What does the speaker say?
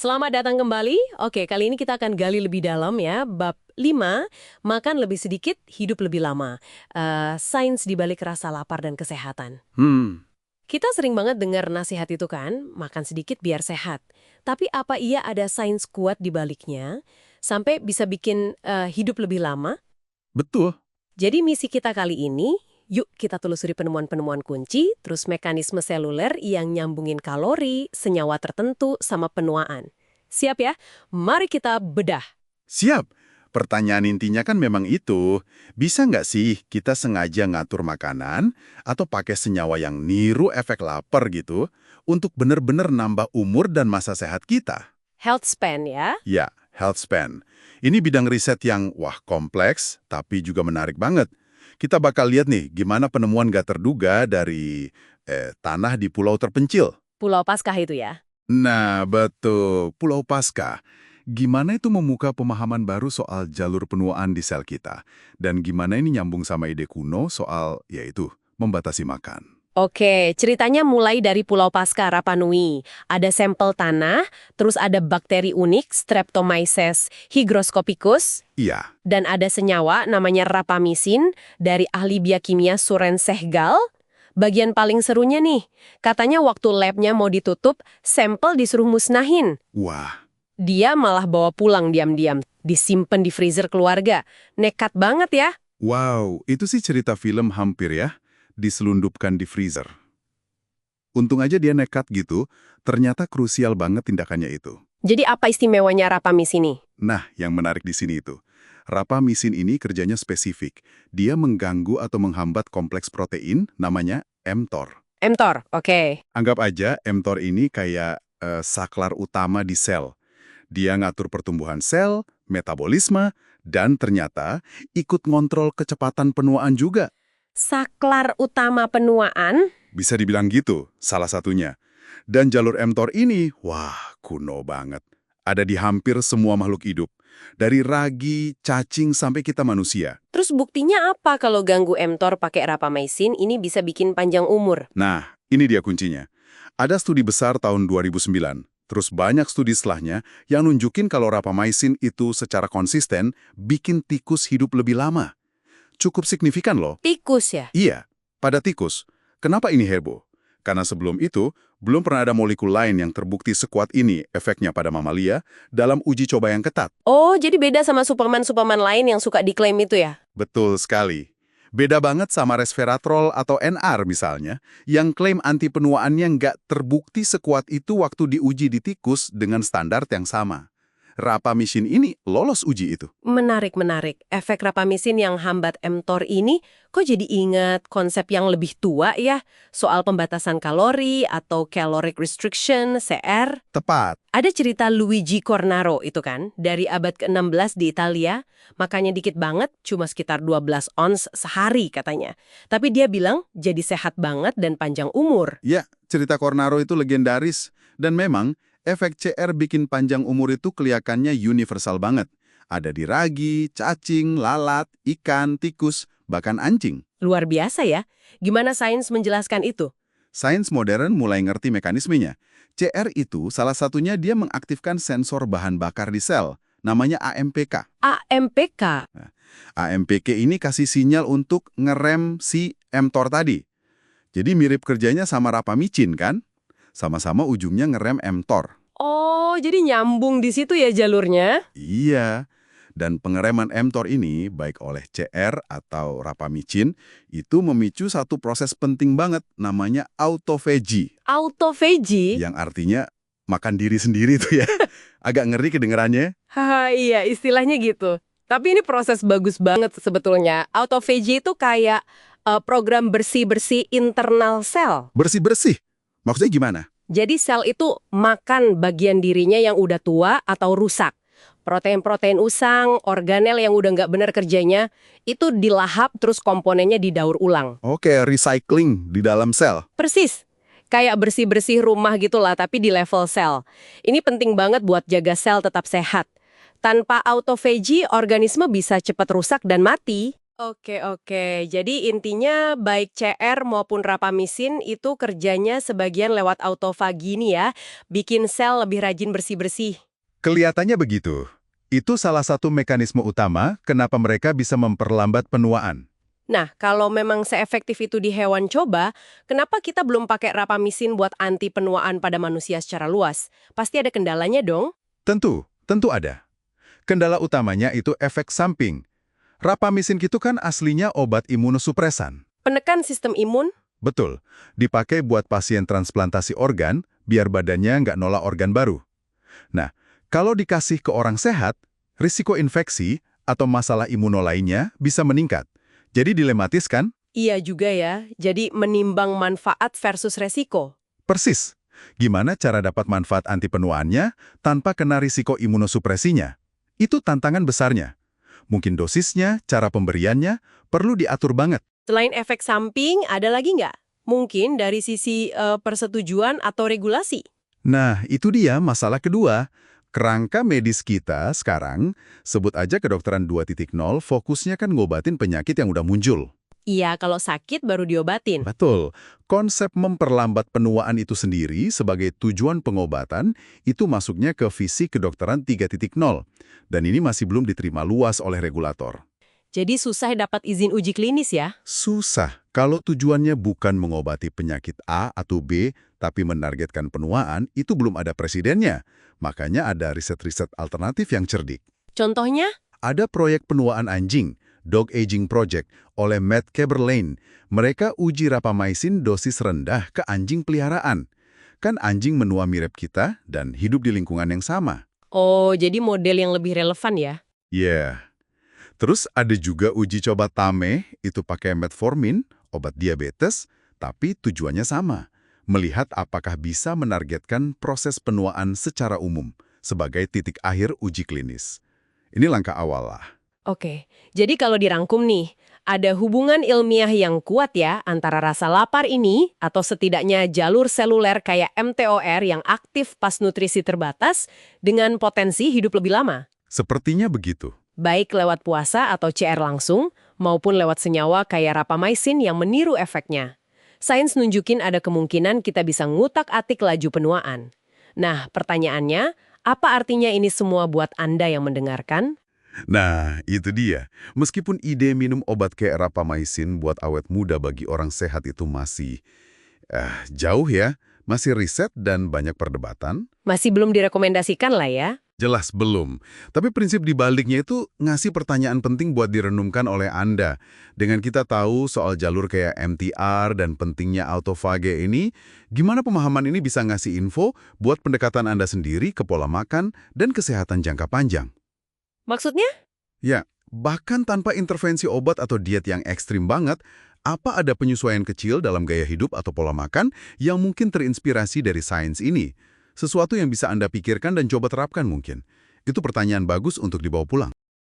Selamat datang kembali. Oke, kali ini kita akan gali lebih dalam ya. Bab 5, makan lebih sedikit, hidup lebih lama. Sains di balik rasa lapar dan kesehatan. Kita sering banget dengar nasihat itu kan, makan sedikit biar sehat. Tapi apa iya ada sains kuat di baliknya, sampai bisa bikin hidup lebih lama? Betul. Jadi misi kita kali ini, yuk kita telusuri penemuan-penemuan kunci, terus mekanisme seluler yang nyambungin kalori, senyawa tertentu, sama penuaan. Siap ya? Mari kita bedah. Siap. Pertanyaan intinya kan memang itu. Bisa nggak sih kita sengaja ngatur makanan atau pakai senyawa yang niru efek lapar gitu untuk benar-benar nambah umur dan masa sehat kita? Health span ya. Ya, health span. Ini bidang riset yang, kompleks, tapi juga menarik banget. Kita bakal lihat nih gimana penemuan gak terduga dari tanah di pulau terpencil. Pulau Paskah itu ya. Nah, betul. Pulau Paskah. Gimana itu membuka pemahaman baru soal jalur penuaan di sel kita? Dan gimana ini nyambung sama ide kuno soal, yaitu, membatasi makan? Oke, ceritanya mulai dari Pulau Paskah, Rapa Nui. Ada sampel tanah, terus ada bakteri unik, Streptomyces hygroscopicus, Iya. dan ada senyawa namanya rapamisin dari ahli biokimia Suren Sehgal. Bagian paling serunya nih, katanya waktu labnya mau ditutup, sampel disuruh musnahin. Wah, Dia malah bawa pulang diam-diam, disimpan di freezer keluarga. Nekat banget ya. wow. Itu sih cerita film hampir ya. Diselundupkan di freezer. Untung aja dia nekat gitu, ternyata krusial banget tindakannya itu. Jadi apa istimewanya rapamisin ini? Nah, yang menarik di sini itu. Rapamisin ini kerjanya spesifik. Dia mengganggu atau menghambat kompleks protein, namanya mTOR. mTOR, oke. Anggap aja mTOR ini kayak saklar utama di sel. Dia ngatur pertumbuhan sel, metabolisme, dan ternyata ikut ngontrol kecepatan penuaan juga. Saklar utama penuaan? Bisa dibilang gitu, salah satunya. Dan jalur mTOR ini, kuno banget. Ada di hampir semua makhluk hidup. Dari ragi, cacing, sampai kita manusia. Terus buktinya apa kalau ganggu mTOR pakai rapamycin ini bisa bikin panjang umur? Nah, ini dia kuncinya. Ada studi besar tahun 2009. Terus banyak studi setelahnya yang nunjukin kalau rapamycin itu secara konsisten bikin tikus hidup lebih lama. Cukup signifikan loh. Tikus ya? Iya, pada tikus. Kenapa ini heboh? Karena sebelum itu, belum pernah ada molekul lain yang terbukti sekuat ini efeknya pada mamalia dalam uji coba yang ketat. Oh, jadi beda sama Superman-Superman lain yang suka diklaim itu ya? Betul sekali. Beda banget sama resveratrol atau NR misalnya, yang klaim anti penuaannya nggak terbukti sekuat itu waktu diuji di tikus dengan standar yang sama. Rapamycin ini lolos uji itu. Menarik. Efek rapamycin yang hambat mTOR ini kok jadi ingat konsep yang lebih tua ya? Soal pembatasan kalori atau caloric restriction, CR. Tepat. Ada cerita Luigi Cornaro itu kan, dari abad ke-16 di Italia, makannya dikit banget, cuma sekitar 12 ons sehari katanya. Tapi dia bilang jadi sehat banget dan panjang umur. Ya, cerita Cornaro itu legendaris. Dan memang, efek CR bikin panjang umur itu kelihatannya universal banget. Ada di ragi, cacing, lalat, ikan, tikus, bahkan anjing. Luar biasa ya. Gimana sains menjelaskan itu? Sains modern mulai ngerti mekanismenya. CR itu salah satunya dia mengaktifkan sensor bahan bakar di sel, namanya AMPK. AMPK? AMPK ini kasih sinyal untuk ngerem si mTOR tadi. Jadi mirip kerjanya sama rapamycin kan? Sama-sama ujungnya ngerem mTOR. Oh, jadi nyambung di situ ya jalurnya? Iya. Dan pengereman mTOR ini, baik oleh CR atau rapamycin, itu memicu satu proses penting banget, namanya autophagy. Autophagy? Yang artinya makan diri sendiri tuh ya. Agak ngeri kedengerannya. Haha, iya istilahnya gitu. Tapi ini proses bagus banget sebetulnya. Autophagy itu kayak program bersih-bersih internal sel. Bersih-bersih. Maksudnya gimana? Jadi sel itu makan bagian dirinya yang udah tua atau rusak. Protein-protein usang, organel yang udah nggak benar kerjanya, itu dilahap terus komponennya didaur ulang. Oke, recycling di dalam sel. Persis. Kayak bersih-bersih rumah gitulah, tapi di level sel. Ini penting banget buat jaga sel tetap sehat. Tanpa autophagy, organisme bisa cepat rusak dan mati. Oke. Jadi intinya baik CR maupun rapamisin itu kerjanya sebagian lewat autofagi nih ya, bikin sel lebih rajin bersih-bersih. Kelihatannya begitu. Itu salah satu mekanisme utama kenapa mereka bisa memperlambat penuaan. Nah, kalau memang seefektif itu di hewan coba, kenapa kita belum pakai rapamisin buat anti penuaan pada manusia secara luas? Pasti ada kendalanya dong? Tentu ada. Kendala utamanya itu efek samping. Rapamisin itu kan aslinya obat imunosupresan. Penekan sistem imun? Betul, dipakai buat pasien transplantasi organ biar badannya nggak nolak organ baru. Nah, kalau dikasih ke orang sehat, risiko infeksi atau masalah imuno lainnya bisa meningkat. Jadi dilematis kan? Iya juga ya, jadi menimbang manfaat versus resiko. Persis. Gimana cara dapat manfaat anti penuaannya tanpa kena risiko imunosupresinya? Itu tantangan besarnya. Mungkin dosisnya, cara pemberiannya, perlu diatur banget. Selain efek samping, ada lagi nggak? Mungkin dari sisi persetujuan atau regulasi. Nah, itu dia masalah kedua. Kerangka medis kita sekarang, sebut aja kedokteran 2.0, fokusnya kan ngobatin penyakit yang udah muncul. Iya, kalau sakit baru diobatin. Betul. Konsep memperlambat penuaan itu sendiri sebagai tujuan pengobatan itu masuknya ke visi kedokteran 3.0. Dan ini masih belum diterima luas oleh regulator. Jadi susah dapat izin uji klinis ya? Susah kalau tujuannya bukan mengobati penyakit A atau B, tapi menargetkan penuaan, itu belum ada presidennya. Makanya ada riset-riset alternatif yang cerdik. Contohnya? Ada proyek penuaan anjing, Dog Aging Project, oleh Matt Kaeberlein. Mereka uji rapamycin dosis rendah ke anjing peliharaan. Kan anjing menua mirip kita dan hidup di lingkungan yang sama. Oh, jadi model yang lebih relevan ya? Yeah. Terus ada juga uji coba TAME, itu pakai metformin, obat diabetes, tapi tujuannya sama. Melihat apakah bisa menargetkan proses penuaan secara umum sebagai titik akhir uji klinis. Ini langkah awal lah. Oke, jadi kalau dirangkum nih, ada hubungan ilmiah yang kuat ya antara rasa lapar ini atau setidaknya jalur seluler kayak mTOR yang aktif pas nutrisi terbatas dengan potensi hidup lebih lama. Sepertinya begitu. Baik lewat puasa atau CR langsung, maupun lewat senyawa kayak rapamycin yang meniru efeknya. Sains nunjukin ada kemungkinan kita bisa ngutak-atik laju penuaan. Nah, pertanyaannya, apa artinya ini semua buat Anda yang mendengarkan? Nah, itu dia. Meskipun ide minum obat kayak rapamycin buat awet muda bagi orang sehat itu masih jauh ya, masih riset dan banyak perdebatan. Masih belum direkomendasikan lah ya. Jelas belum. Tapi prinsip di baliknya itu ngasih pertanyaan penting buat direnungkan oleh Anda. Dengan kita tahu soal jalur kayak MTR dan pentingnya autofage ini, gimana pemahaman ini bisa ngasih info buat pendekatan Anda sendiri ke pola makan dan kesehatan jangka panjang? Maksudnya? Ya, bahkan tanpa intervensi obat atau diet yang ekstrim banget, apa ada penyesuaian kecil dalam gaya hidup atau pola makan yang mungkin terinspirasi dari sains ini? Sesuatu yang bisa Anda pikirkan dan coba terapkan mungkin. Itu pertanyaan bagus untuk dibawa pulang.